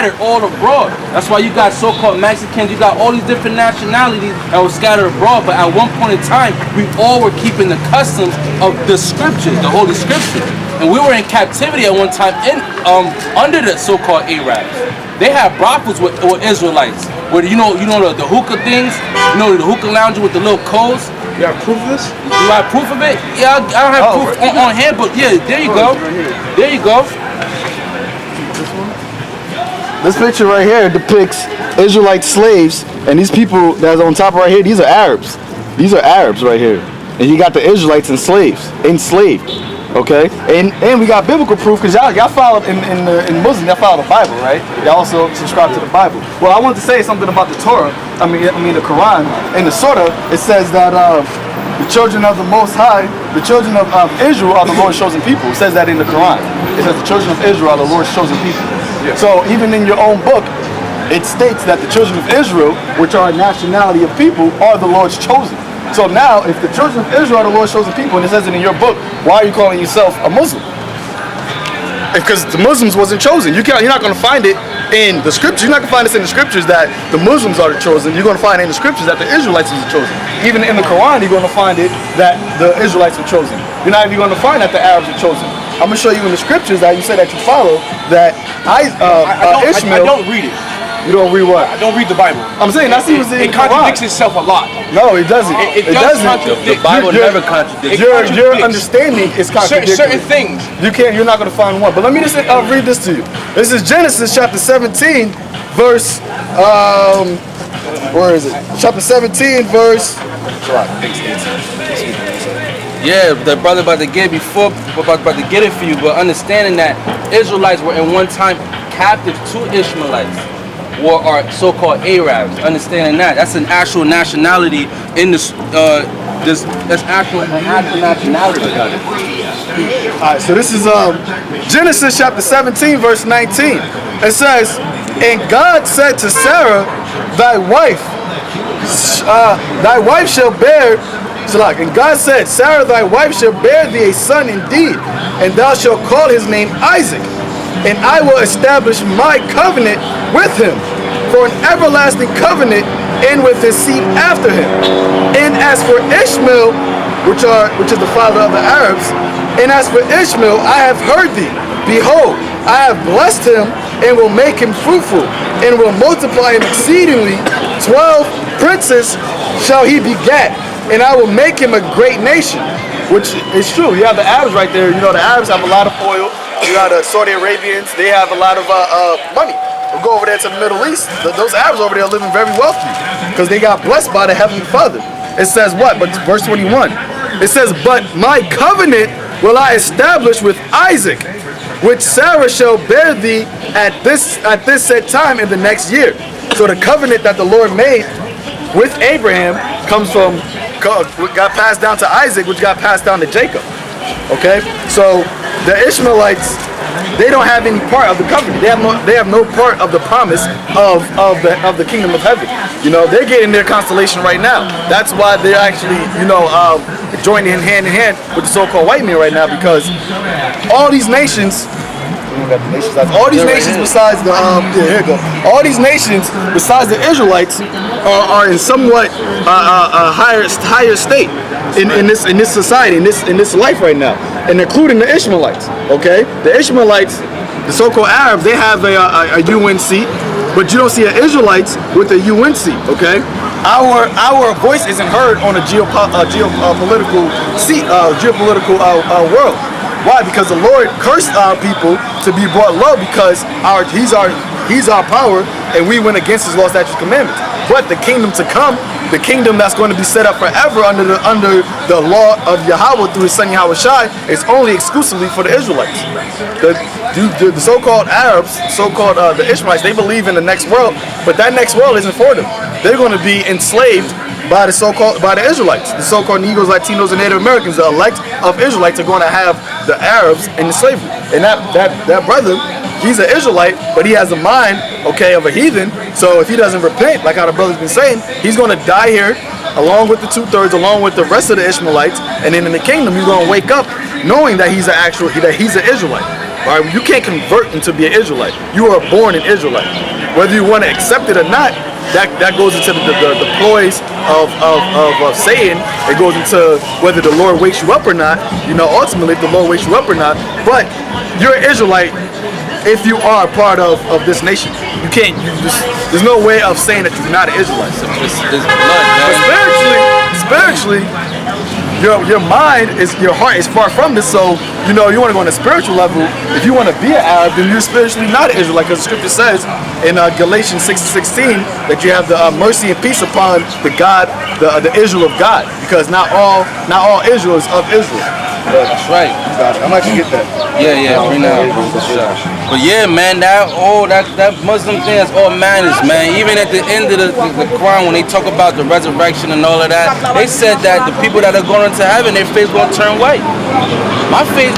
scattered all abroad. That's why you got so-called Mexicans, you got all these different nationalities that were scattered abroad. But at one point in time, we all were keeping the customs of the scriptures, the Holy Scriptures. And we were in captivity at one time under the so-called Arabs. They had brothels with Israelites, where the hookah things, the hookah lounge with the little codes. You have proof of this? You have proof of it? Yeah, I don't have proof on hand, but yeah, there you go. There you go. This picture right here depicts Israelite slaves, and these people that's on top right here, these are Arabs. These are Arabs right here. And you got the Israelites enslaved. Okay? And we got biblical proof, because y'all follow in Muslim, y'all follow the Bible, right? Y'all also subscribe to the Bible. Well, I want to say something about the Torah, I mean the Quran. In the Surah, it says that the children of the Most High, the children of Israel are the Lord's chosen people. It says that in the Quran. It says the children of Israel are the Lord's chosen people. Yeah. So even in your own book, it states that the children of Israel, which are a nationality of people, are the Lord's chosen. So now, if the children of Israel are the Lord's chosen people, and it says it in your book, why are you calling yourself a Muslim? Because the Muslims wasn't chosen. You're not going to find it in the scriptures. You're not going to find this in the scriptures that the Muslims are the chosen. You're going to find it in the scriptures that the Israelites are chosen. Even in the Quran, you're going to find it that the Israelites are chosen. You're not even going to find that the Arabs are chosen. I'm going to show you in the scriptures that you say that you follow that Ishmael. I don't read it. You don't read what? I don't read the Bible. I'm saying that's even it contradicts itself a lot. No, it doesn't. It doesn't. The Bible never contradicts. Your understanding is contradictory. Certain things. You're not going to find one. But let me just read this to you. This is Genesis chapter 17, verse. Where is it? Chapter 17, verse. Yeah, the brother about to get it for you, but understanding that Israelites were in one time captive to Ishmaelites, or are so-called Arabs. Understanding that's an actual nationality in this. That's actual nationality. All right, so this is Genesis chapter 17, verse 19. It says, "And God said to Sarah, thy wife shall bear." And God said, "Sarah, thy wife shall bear thee a son indeed, and thou shalt call his name Isaac. And I will establish my covenant with him for an everlasting covenant, and with his seed after him. And as for Ishmael, which is the father of the Arabs, and as for Ishmael, I have heard thee. Behold, I have blessed him, and will make him fruitful, and will multiply him exceedingly. 12 princes shall he beget, and I will make him a great nation." Which is true. You have the Arabs right there. The Arabs have a lot of oil. You got the Saudi Arabians. They have a lot of money. We'll go over there to the Middle East. Those Arabs over there are living very wealthy because they got blessed by the Heavenly Father. It says what? But verse 21. It says, "But my covenant will I establish with Isaac, which Sarah shall bear thee at this set time in the next year." So the covenant that the Lord made with Abraham got passed down to Isaac, which got passed down to Jacob. Okay, so the Ishmaelites, they don't have any part of the covenant. They have no part of the promise of the kingdom of heaven. They're getting their constellation right now. That's why they're actually joining hand in hand with the so-called white man right now, because all these nations. All these nations besides the all these nations besides the Israelites are in somewhat higher state in this society, in this life right now, and including the Ishmaelites. Okay, the Ishmaelites, the so-called Arabs, they have a UN seat, but you don't see the Israelites with a UN seat. Okay, our voice isn't heard on a geopolitical seat, geopolitical world. Why? Because the Lord cursed our people to be brought low, because He's our power, and we went against His law, statutes, commandments. But the kingdom to come, the kingdom that's going to be set up forever under the law of Yahweh through His Son Yahweh Shai, is only exclusively for the Israelites. The so-called Arabs, the Ishmaelites, they believe in the next world, but that next world isn't for them. They're going to be enslaved by the Israelites, the so-called Negroes, Latinos, and Native Americans. The elect of Israelites are going to have the Arabs in slavery. And that brother, he's an Israelite, but he has a mind, of a heathen. So if he doesn't repent, like how the brother's been saying, he's going to die here, along with the 2/3, along with the rest of the Ishmaelites. And then in the kingdom, he's going to wake up knowing that he's an Israelite. All right, you can't convert into be an Israelite. You are born an Israelite. Whether you want to accept it or not, that goes into the ploys of Satan. It goes into whether the Lord wakes you up or not. You know, ultimately, if the Lord wakes you up or not. But you're an Israelite if you are a part of this nation. You can't. There's no way of saying that you're not an Israelite. It's blood, man. But spiritually, your mind your heart is far from this. So you know you want to go on a spiritual level. If you want to be an Arab, then you're spiritually not an Israelite, because the scripture says in Galatians 6:16 that you have the mercy and peace upon the God, the Israel of God, because not all Israel is of Israel. That's right. I'm actually get that. Yeah, bring that up, bro. But yeah, man, that Muslim thing, that's all madness, man. Even at the end of the Quran, when they talk about the resurrection and all of that, they said that the people that are going into heaven, their face gonna turn white. My face,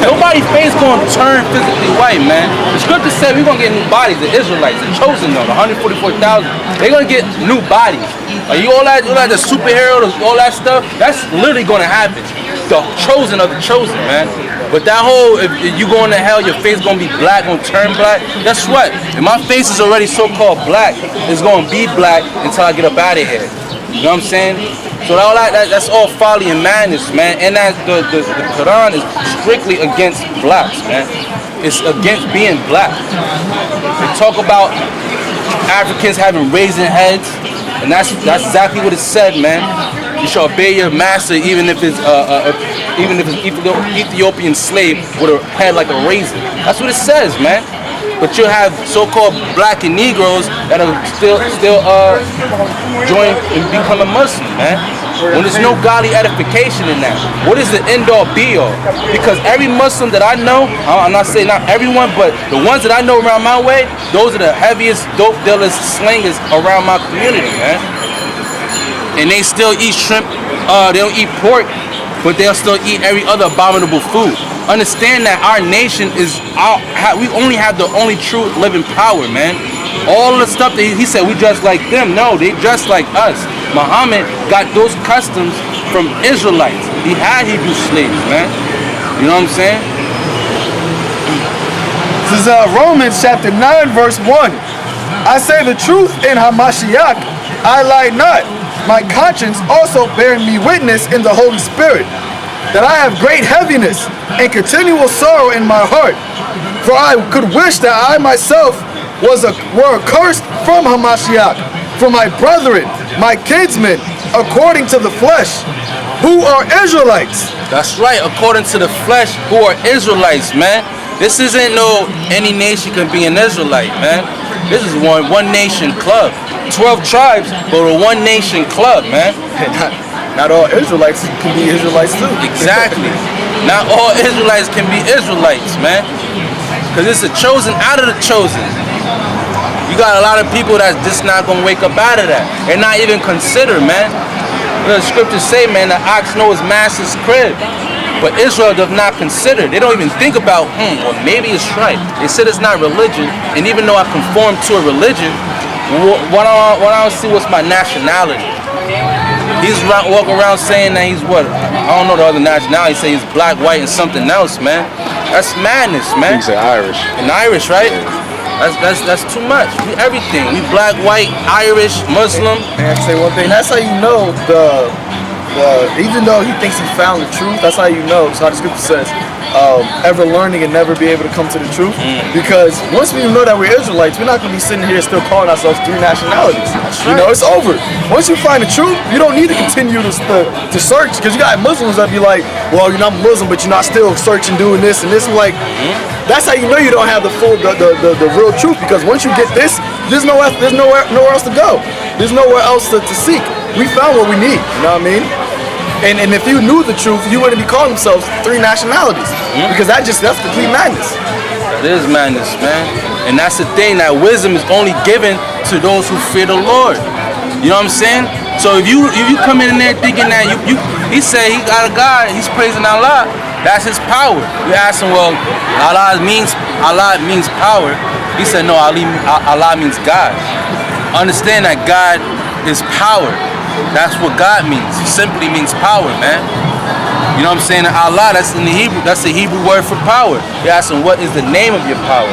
nobody's face gonna turn physically white, man. The scripture said we're gonna get new bodies. The Israelites, the chosen though, the 144,000, they're gonna get new bodies. Are you all that the superhero, all that stuff? That's literally gonna happen. The chosen of the chosen, man. But that whole, if you going to hell, your face gonna be black, gonna turn black. Guess what? If my face is already so-called black, it's gonna be black until I get up out of here. You know what I'm saying? So that's all folly and madness, man. And that the Quran is strictly against blacks, man. It's against being black. They talk about Africans having raisin heads, and that's exactly what it said, man. You shall obey your master even if it's Ethiopian slave with a head like a raisin. That's what it says, man. But you'll have so-called black and Negroes that'll still join and become a Muslim, man. When there's no godly edification in that, what is the end-all be-all? Because every Muslim that I know, I'm not saying not everyone, but the ones that I know around my way, those are the heaviest dope dealers, slingers around my community, man. And they still eat shrimp, they don't eat pork, but they'll still eat every other abominable food. Understand that our nation we only have the only true living power, man. All the stuff that he said we dress like them, no, they dress like us. Muhammad got those customs from Israelites. He had Hebrew slaves, man. You know what I'm saying? This is Romans chapter 9 verse 1. I say the truth in Hamashiach, I lie not. My conscience also bearing me witness in the Holy Spirit, that I have great heaviness and continual sorrow in my heart. For I could wish that I myself were accursed from Hamashiach, from my brethren, my kinsmen, according to the flesh, who are Israelites. That's right, according to the flesh, who are Israelites, man. This isn't no any nation can be an Israelite, man. This is one nation club. 12 tribes, but a one nation club, man. Not all Israelites can be Israelites too. Exactly. Not all Israelites can be Israelites, man. Because it's a chosen out of the chosen. You got a lot of people that's just not going to wake up out of that. They're not even considered, man. The scriptures say, man, the ox knows his master's crib. But Israel does not consider. They don't even think about, well, maybe it's right. They said it's not religion. And even though I conform to a religion, what I don't see what's my nationality. He's walking around saying that he's what? I don't know the other nationality. He say he's black, white, and something else, man. That's madness, man. He said Irish. And Irish, right? That's too much. We everything. We black, white, Irish, Muslim. And I say one thing. That's how you know even though he thinks he found the truth, that's how you know. So how the scripture says, ever learning and never be able to come to the truth. Because once we know that we're Israelites, we're not going to be sitting here still calling ourselves three nationalities. You know, it's over. Once you find the truth, you don't need to continue to search. Because you got Muslims that be like, well, you're not Muslim, but you're not still searching, doing this and this. I'm like, that's how you know you don't have the real truth. Because once you get this, there's nowhere else to go. There's nowhere else to seek. We found what we need. You know what I mean? And if you knew the truth, you wouldn't be calling themselves three nationalities. Because that's complete madness. That is madness, man. And that's the thing, that wisdom is only given to those who fear the Lord. You know what I'm saying? So if you come in there thinking that he said he got a God, he's praising Allah, that's his power. You ask him, well, Allah means power. He said, no, Allah means God. Understand that God is power. That's what God means. It simply means power, man. You know what I'm saying? And Allah, that's in the Hebrew. That's the Hebrew word for power. You're asking, what is the name of your power?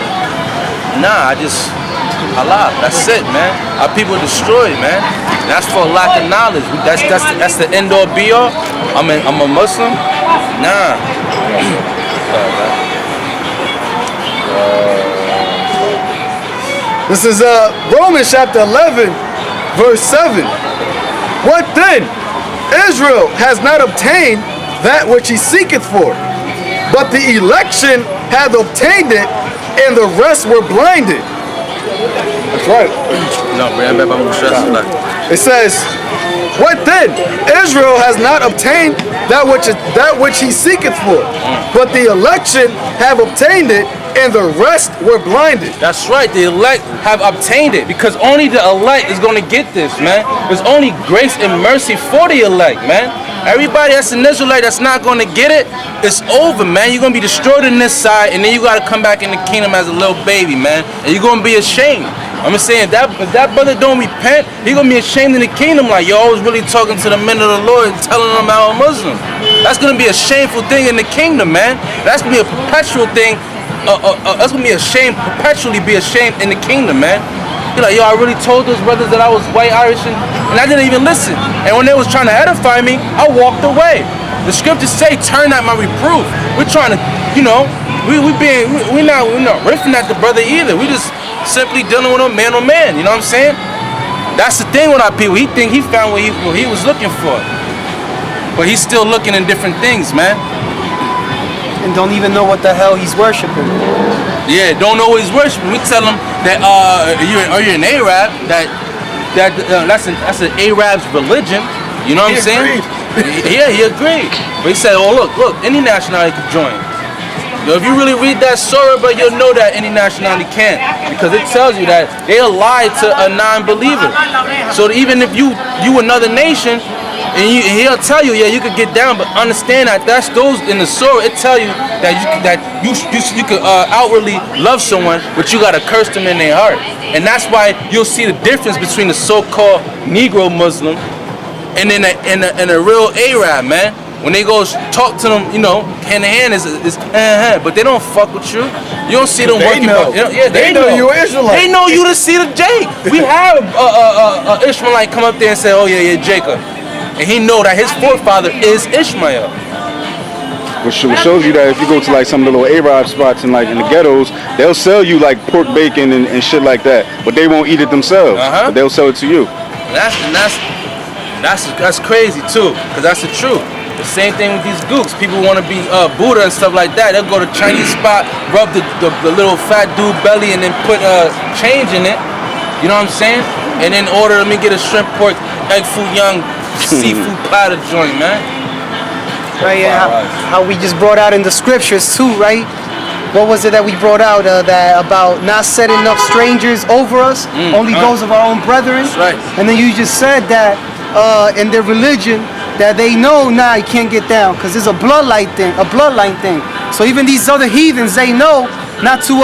Nah, Allah. That's it, man. Our people are destroyed, man. That's for a lack of knowledge. That's the end all be all. I'm a Muslim. Nah. This is Romans chapter 11, verse 7. What then? Israel has not obtained that which he seeketh for, but the election hath obtained it, and the rest were blinded. That's right. No, It says, what then? Israel has not obtained that which he seeketh for, but the election have obtained it, and the rest were blinded. That's right. The elect have obtained it, because only the elect is going to get this, man. There's only grace and mercy for the elect, man. Everybody that's an Israelite that's not going to get it, it's over, man. You're going to be destroyed in this side, and then you got to come back in the kingdom as a little baby, man. And you're going to be ashamed. I'm just saying, if that brother don't repent, he going to be ashamed in the kingdom. Like, yo, I was really talking to the men of the Lord and telling them I'm a Muslim. That's going to be a shameful thing in the kingdom, man. That's going to be a perpetual thing. That's going to be a shame, perpetually be ashamed in the kingdom, man. You're like, yo, I really told those brothers that I was white Irish, and I didn't even listen. And when they was trying to edify me, I walked away. The scriptures say, turn at my reproof. We're trying to, you know, we're not riffing at the brother either. We just simply dealing with him man on man. You know what I'm saying? That's the thing with our people. He think he found what he was looking for, but he's still looking in different things, man. And don't even know what the hell he's worshiping. Yeah, don't know what he's worshiping. We tell him that you're an Arab. That's an Arab's religion. You know what I'm saying? Yeah, he agreed. But he said, oh look, any nationality could join. Yo, if you really read that surah, but you'll know that any nationality can't, because it tells you that they'll lie to a non-believer. So even if you another nation, and he'll tell you, yeah, you could get down, but understand that that's those in the surah. It tell you that you could outwardly love someone, but you gotta curse them in their heart, and that's why you'll see the difference between the so-called Negro Muslim and a real Arab, man. When they go talk to them, you know, hand in hand is but they don't fuck with you. You don't see them working. They know you're Israelite. They know you to see the J. We have Ishmaelite come up there and say, oh yeah, Jacob. And he know that his forefather is Ishmael. Which shows you that if you go to like some of the little Arab spots in the ghettos, they'll sell you like pork bacon and shit like that, but they won't eat it themselves. But they'll sell it to you. That's crazy too, because that's the truth. The same thing with these gooks. People want to be Buddha and stuff like that. They'll go to Chinese spot, rub the little fat dude belly, and then put change in it. You know what I'm saying? And then order, let me get a shrimp, pork, egg foo young seafood platter joint, man. Right, yeah. How we just brought out in the scriptures too, right? What was it that we brought out that about not setting up strangers over us, only those of our own brethren? That's right. And then you just said that in their religion that they know you can't get down because it's a bloodline thing. So even these other heathens, they know not to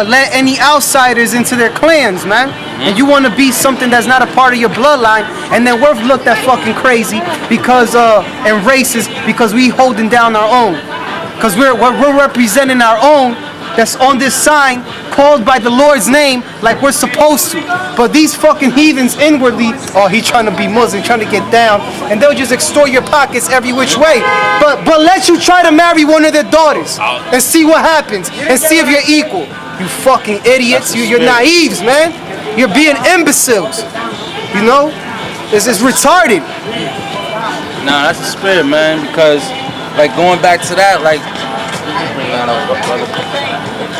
let any outsiders into their clans, man. And you want to be something that's not a part of your bloodline, and then we're looked at fucking crazy because and racist because we holding down our own, because we're representing our own. That's on this sign called by the Lord's name like we're supposed to. But these fucking heathens inwardly, he trying to be Muslim, trying to get down, and they'll just extort your pockets every which way. But let you try to marry one of their daughters and see what happens and see if you're equal. You fucking idiots. You're naives, man. You're being imbeciles. You know? It's retarded. Nah, that's the spirit, man, because like going back to that, like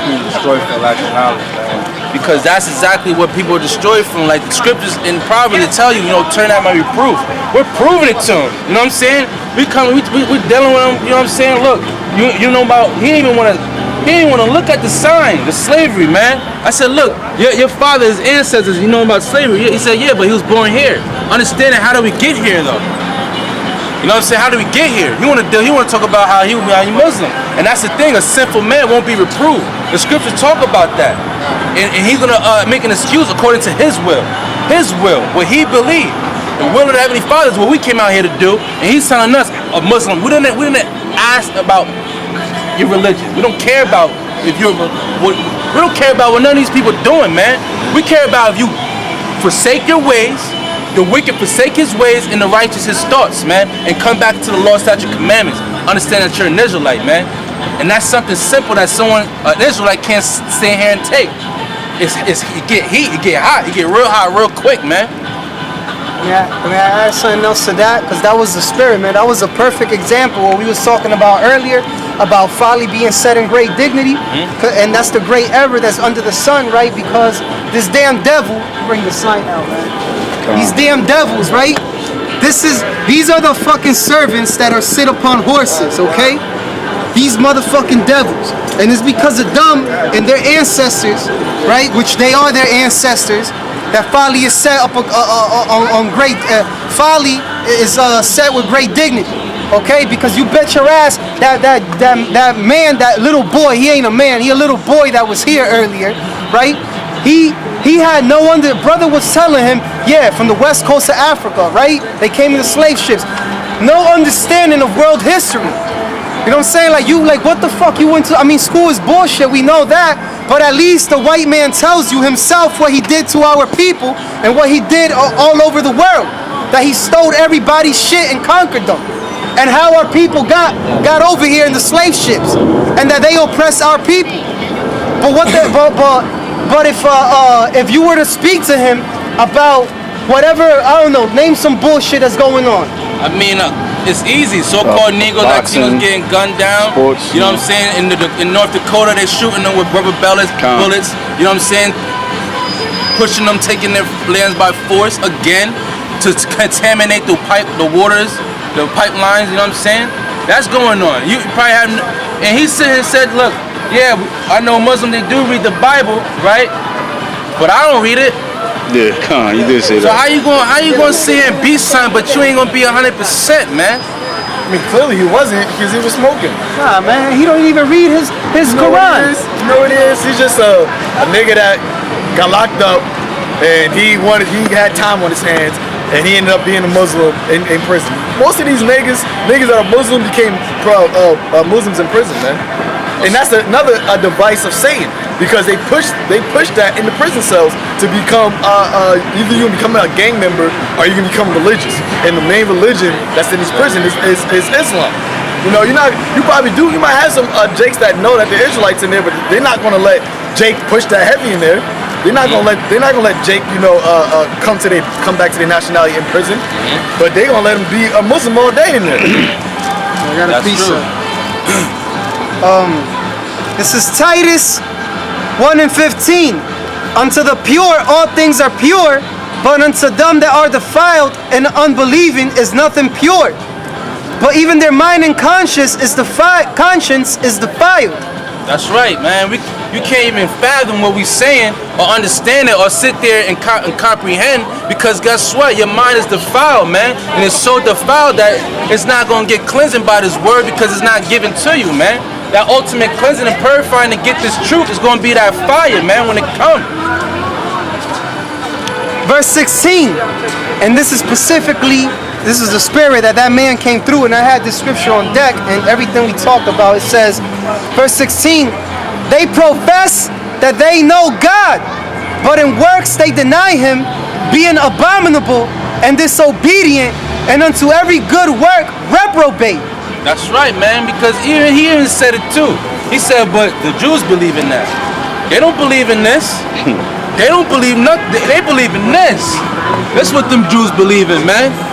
destroyed for lack of knowledge, man. Because that's exactly what people are destroyed from. Like the scriptures in Proverbs that tell you, turn out my reproof. We're proving it to him. You know what I'm saying? We're dealing with him. You know what I'm saying? Look, you know about he didn't even want to look at the sign, the slavery, man. I said, look, your father, his ancestors, you know about slavery? He said, yeah, but he was born here. Understanding how do we get here though? You know what I'm saying? How do we get here? He want to talk about how he Muslim, and that's the thing. A sinful man won't be reproved. The scriptures talk about that, and he's gonna make an excuse according to his will, what he believed. The will of the Heavenly Father is what we came out here to do, and he's telling us a Muslim. We didn't ask about your religion. We don't care about if you're. We don't care about what none of these people are doing, man. We care about if you forsake your ways, the wicked forsake his ways, and the righteous his thoughts, man, and come back to the law, statute, commandments. Understand that you're an Israelite, man, and that's something simple that an Israelite can't stand here and take. It get heat, it get hot, it get real hot, real quick, man. Yeah, I mean, I add something else to that, because that was the spirit, man. That was a perfect example what we was talking about earlier, about folly being set in great dignity, and that's the great error that's under the sun, right? Because this damn devil, bring the sign out, man. These damn devils, right? These are the fucking servants that are sit upon horses, okay? These motherfucking devils. And it's because of them and their ancestors, right? Which they are their ancestors, that folly is set up on great, folly is set with great dignity. Okay, because you bet your ass that man, that little boy, he ain't a man, he a little boy that was here earlier, right? He had no brother was telling him, yeah, from the west coast of Africa, right? They came in the slave ships. No understanding of world history. You know what I'm saying? Like what the fuck you went to? I mean, school is bullshit, we know that, but at least the white man tells you himself what he did to our people and what he did all over the world. That he stole everybody's shit and conquered them. And how our people got over here in the slave ships, and that they oppress our people. But if you were to speak to him about whatever, I don't know, name some bullshit that's going on. I mean, it's easy. So-called Negro Latinos getting gunned down. Sports, you know what I'm saying? In North Dakota, they shooting them with rubber bullets. You know what I'm saying? Pushing them, taking their lands by force again to contaminate the waters. The pipelines, you know what I'm saying? That's going on. You probably have, and he said, look, yeah, I know Muslims, they do read the Bible, right? But I don't read it. Yeah, come on, you did say So that. how you gonna sit here and be something, but you ain't gonna be 100%, man? I mean, clearly he wasn't, because he was smoking. Nah, man, he don't even read his Quran. You know what it is? He's just a nigga that got locked up, and he had time on his hands, and he ended up being a Muslim in prison. Most of these niggas that are Muslim became Muslims in prison, man. And that's another device of Satan, because they push that in the prison cells to become either you can become a gang member or you can become religious. And the main religion that's in this prison is Islam. You know, you might have some Jakes that know that the Israelites in there, but they're not gonna let Jake push that heavy in there. They're not gonna let Jake, come back to their nationality in prison, but they're gonna let him be a Muslim all day in there. I got a That's piece true. This is Titus 1:15. Unto the pure all things are pure, but unto them that are defiled and unbelieving is nothing pure. But even their mind and conscience is defiled. That's right, man. You can't even fathom what we saying or understand it or sit there and comprehend, because guess what? Your mind is defiled, man. And it's so defiled that it's not going to get cleansing by this word, because it's not given to you, man. That ultimate cleansing and purifying to get this truth is going to be that fire, man, when it comes. Verse 16, and this is the spirit that man came through, and I had this scripture on deck, and everything we talked about, it says, verse 16, they profess that they know God, but in works they deny him, being abominable and disobedient, and unto every good work reprobate. That's right, man, because he even said it too. He said, but the Jews believe in that. They don't believe in this. They don't believe nothing. They believe in this. That's what them Jews believe in, man.